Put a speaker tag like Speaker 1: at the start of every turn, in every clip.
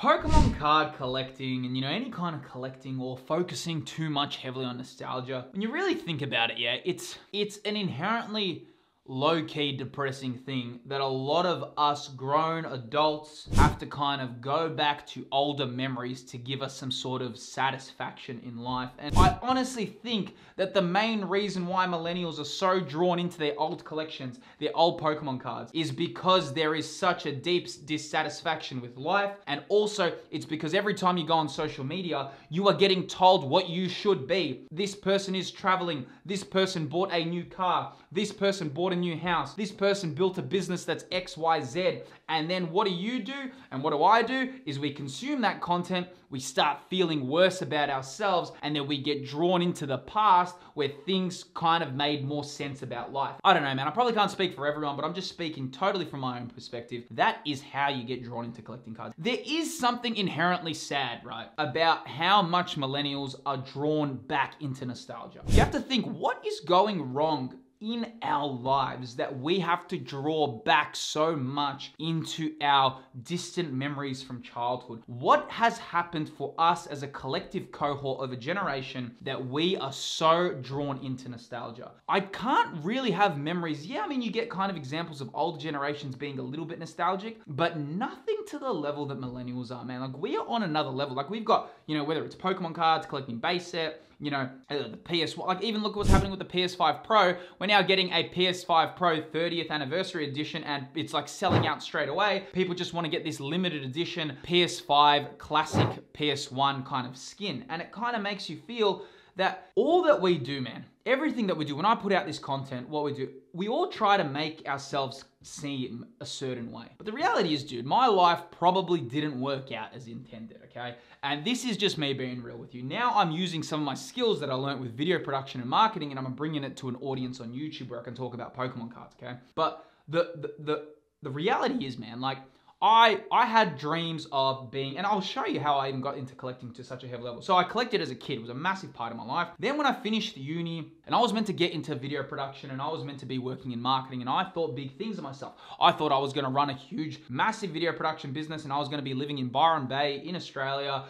Speaker 1: Pokemon card collecting and, any kind of collecting or focusing too much heavily on nostalgia, when you really think about it, yeah, it's an inherently low-key depressing thing that a lot of us grown adults have to kind of go back to older memories to give us some sort of satisfaction in life. And I honestly think that the main reason why millennials are so drawn into their old collections, their old Pokemon cards, is because there is such a deep dissatisfaction with life. And also it's because every time you go on social media, you are getting told what you should be. This person is traveling, this person bought a new car, this person bought a new house, this person built a business that's XYZ, and then what do and what do is we consume that content, we start feeling worse about ourselves, and then we get drawn into the past where things kind of made more sense about life. I don't know, man, I probably can't speak for everyone, but I'm just speaking totally from my own perspective. That is how you get drawn into collecting cards. There is something inherently sad, right, about how much millennials are drawn back into nostalgia. You have to think, what is going wrong in our lives that we have to draw back so much into our distant memories from childhood? What has happened for us as a collective cohort of a generation that we are so drawn into nostalgia? I can't really have memories. Yeah, I mean, you get kind of examples of old generations being a little bit nostalgic, but nothing to the level that millennials are, man. Like, we are on another level. Like, we've got, whether it's Pokemon cards, collecting base set, the PS1, like even look at what's happening with the PS5 Pro. We're now getting a PS5 Pro 30th anniversary edition and it's like selling out straight away. People just want to get this limited edition PS5 classic PS1 kind of skin. And it kind of makes you feel that all that we do, man, everything that we do, when I put out this content, what we do, we all try to make ourselves seem a certain way. But the reality is, dude, my life probably didn't work out as intended, okay? And this is just me being real with you. Now I'm using some of my skills that I learned with video production and marketing, and I'm bringing it to an audience on YouTube where I can talk about Pokemon cards, okay? But the reality is, man, like, I had dreams of being, and I'll show you how I even got into collecting to such a heavy level. So I collected as a kid. It was a massive part of my life. Then when I finished uni, and I was meant to get into video production, and I was meant to be working in marketing, and I thought big things of myself. I thought I was gonna run a huge, massive video production business, and I was gonna be living in Byron Bay in Australia,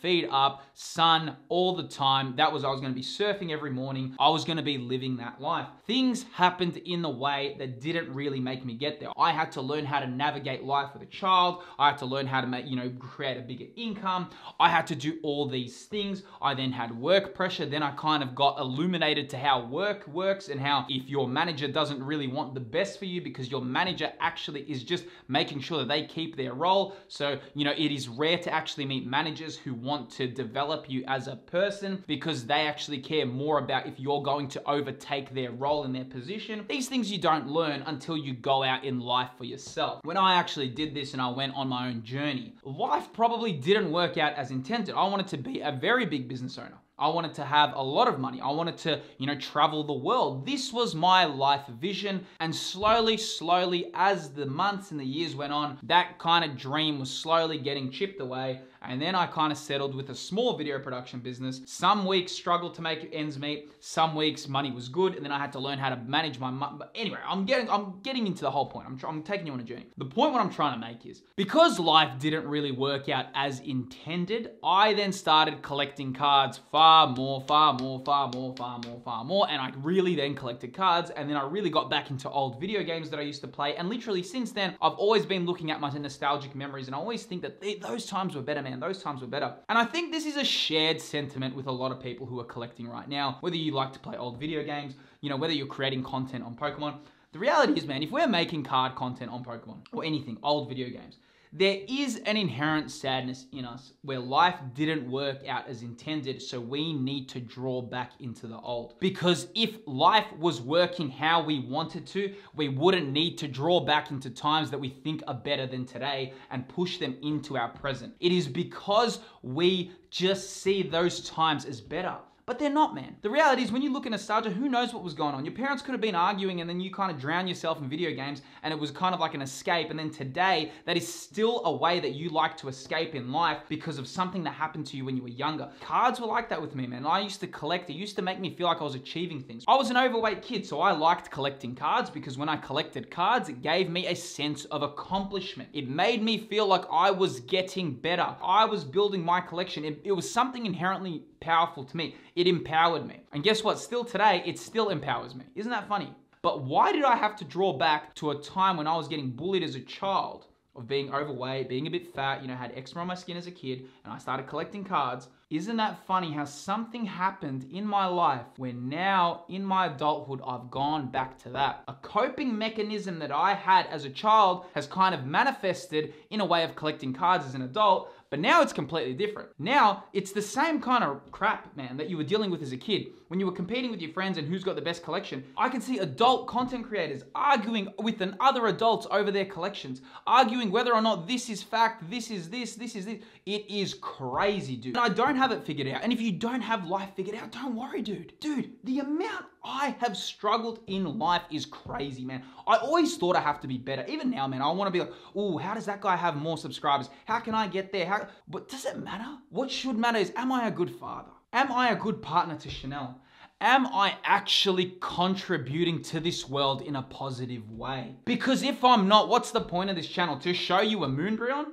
Speaker 1: feet up, sun all the time. I was gonna be surfing every morning. I was gonna be living that life. Things happened in the way that didn't really make me get there. I had to learn how to navigate life with a child. I had to learn how to make, create a bigger income. I had to do all these things. I then had work pressure. Then I kind of got illuminated to how work works and how if your manager doesn't really want the best for you because your manager actually is just making sure that they keep their role. So, it is rare to actually meet managers who want to develop you as a person because they actually care more about if you're going to overtake their role in their position. These things you don't learn until you go out in life for yourself. When I actually did this and I went on my own journey, life probably didn't work out as intended. I wanted to be a very big business owner. I wanted to have a lot of money. I wanted to, travel the world. This was my life vision. And slowly, as the months and the years went on, that kind of dream was slowly getting chipped away. And then I kind of settled with a small video production business. Some weeks struggled to make ends meet. Some weeks money was good. And then I had to learn how to manage my money. But anyway, I'm getting into the whole point. I'm taking you on a journey. The point what I'm trying to make is, because life didn't really work out as intended, I then started collecting cards far more. And I really then collected cards. And then I really got back into old video games that I used to play. And literally since then, I've always been looking at my nostalgic memories. And I always think that those times were better, man. Those times were better. And I think this is a shared sentiment with a lot of people who are collecting right now. Whether you like to play old video games, whether you're creating content on Pokemon. The reality is, man, if we're making card content on Pokemon or anything, old video games, there is an inherent sadness in us where life didn't work out as intended, so we need to draw back into the old. Because if life was working how we wanted to, we wouldn't need to draw back into times that we think are better than today and push them into our present. It is because we just see those times as better. But they're not, man. The reality is when you look at nostalgia, who knows what was going on? Your parents could have been arguing and then you kind of drown yourself in video games and it was kind of like an escape. And then today, that is still a way that you like to escape in life because of something that happened to you when you were younger. Cards were like that with me, man. I used to collect. It used to make me feel like I was achieving things. I was an overweight kid, so I liked collecting cards because when I collected cards, it gave me a sense of accomplishment. It made me feel like I was getting better. I was building my collection. It was something inherently powerful to me. It empowered me. And guess what? Still today, it still empowers me. Isn't that funny? But why did I have to draw back to a time when I was getting bullied as a child of being overweight, being a bit fat, had eczema on my skin as a kid, and I started collecting cards? Isn't that funny how something happened in my life where now in my adulthood, I've gone back to that. A coping mechanism that I had as a child has kind of manifested in a way of collecting cards as an adult, but now it's completely different. Now it's the same kind of crap, man, that you were dealing with as a kid. When you were competing with your friends and who's got the best collection, I can see adult content creators arguing with other adults over their collections, arguing whether or not this is fact, this is this. It is crazy, dude. And I don't have it figured out. And if you don't have life figured out, don't worry, dude. Dude, the amount I have struggled in life is crazy, man. I always thought I have to be better. Even now, man, I want to be like, oh, how does that guy have more subscribers? How can I get there? But does it matter? What should matter is, am I a good father? Am I a good partner to Chanel? Am I actually contributing to this world in a positive way? Because if I'm not, what's the point of this channel? To show you a Moonbrion?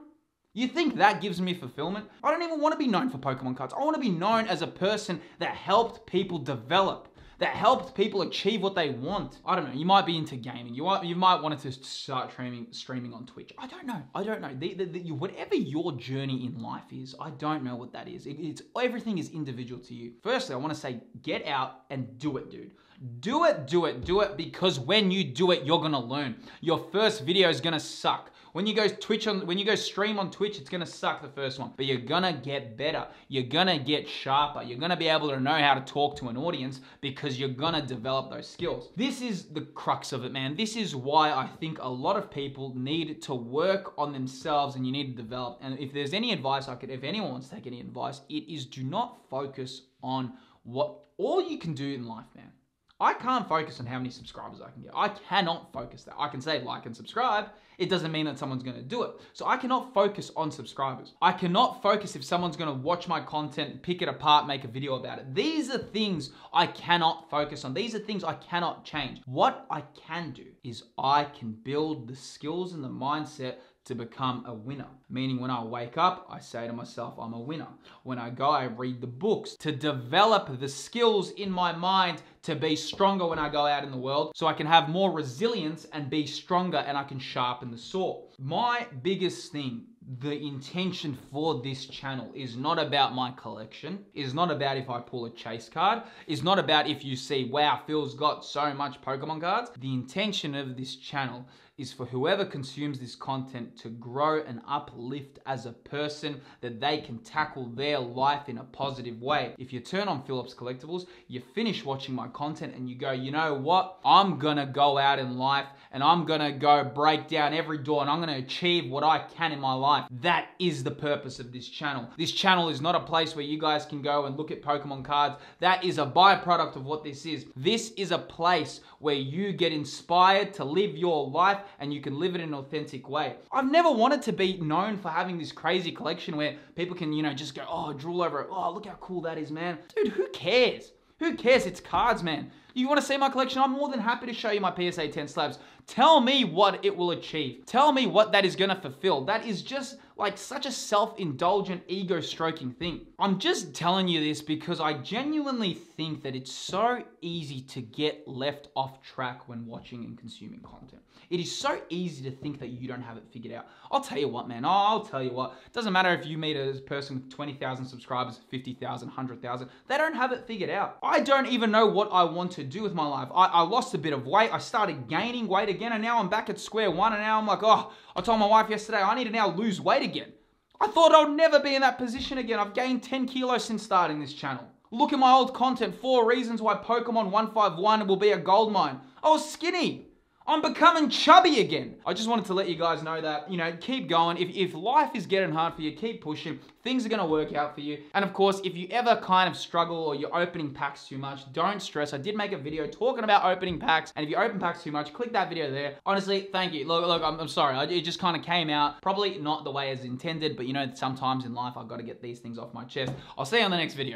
Speaker 1: You think that gives me fulfillment? I don't even want to be known for Pokemon cards. I want to be known as a person that helped people develop, that helped people achieve what they want. I don't know. You might be into gaming. You might want to start streaming on Twitch. I don't know. Whatever your journey in life is, I don't know what that is. Everything is individual to you. Firstly, I want to say, get out and do it, dude. Do it, because when you do it, you're gonna learn. Your first video is gonna suck. When you go stream on Twitch, it's gonna suck the first one, but you're gonna get better. You're gonna get sharper. You're gonna be able to know how to talk to an audience because you're gonna develop those skills. This is the crux of it, man. This is why I think a lot of people need to work on themselves and you need to develop. And if there's any advice if anyone wants to take any advice, it is do not focus on all you can do in life, man. I can't focus on how many subscribers I can get. I cannot focus that. I can say like and subscribe. It doesn't mean that someone's gonna do it. So I cannot focus on subscribers. I cannot focus if someone's gonna watch my content, pick it apart, make a video about it. These are things I cannot focus on. These are things I cannot change. What I can do is I can build the skills and the mindset to become a winner. Meaning when I wake up, I say to myself, I'm a winner. When I go, I read the books to develop the skills in my mind to be stronger when I go out in the world so I can have more resilience and be stronger and I can sharpen the sword. My biggest thing, the intention for this channel is not about my collection, is not about if I pull a chase card, is not about if you see, wow, Phil's got so much Pokemon cards. The intention of this channel is for whoever consumes this content to grow and uplift as a person, that they can tackle their life in a positive way. If you turn on Phillips Collectibles, you finish watching my content and you go, you know what? I'm gonna go out in life and I'm gonna go break down every door and I'm gonna achieve what I can in my life. That is the purpose of this channel. This channel is not a place where you guys can go and look at Pokemon cards. That is a byproduct of what this is. This is a place where you get inspired to live your life and you can live it in an authentic way. I've never wanted to be known for having this crazy collection where people can, just go, oh, drool over it. Oh, look how cool that is, man. Dude, who cares? Who cares? It's cards, man. You want to see my collection? I'm more than happy to show you my PSA 10 slabs. Tell me what it will achieve. Tell me what that is going to fulfill. That is just like such a self-indulgent, ego-stroking thing. I'm just telling you this because I genuinely think that it's so easy to get left off track when watching and consuming content. It is so easy to think that you don't have it figured out. I'll tell you what, man. I'll tell you what. It doesn't matter if you meet a person with 20,000 subscribers, 50,000, 100,000. They don't have it figured out. I don't even know what I want to do with my life. I lost a bit of weight. I started gaining weight again, and now I'm back at square one, and now I'm like, oh, I told my wife yesterday, I need to now lose weight again. I thought I would never be in that position again. I've gained 10 kilos since starting this channel. Look at my old content, 4 reasons why Pokemon 151 will be a gold mine. I was skinny. I'm becoming chubby again. I just wanted to let you guys know that, you know, keep going. If life is getting hard for you, keep pushing. Things are gonna work out for you. And of course, if you ever kind of struggle or you're opening packs too much, don't stress. I did make a video talking about opening packs, and if you open packs too much, click that video there. Honestly, thank you. Look, I'm sorry. It just kind of came out probably not the way as intended, but you know, sometimes in life I've got to get these things off my chest. I'll see you on the next video.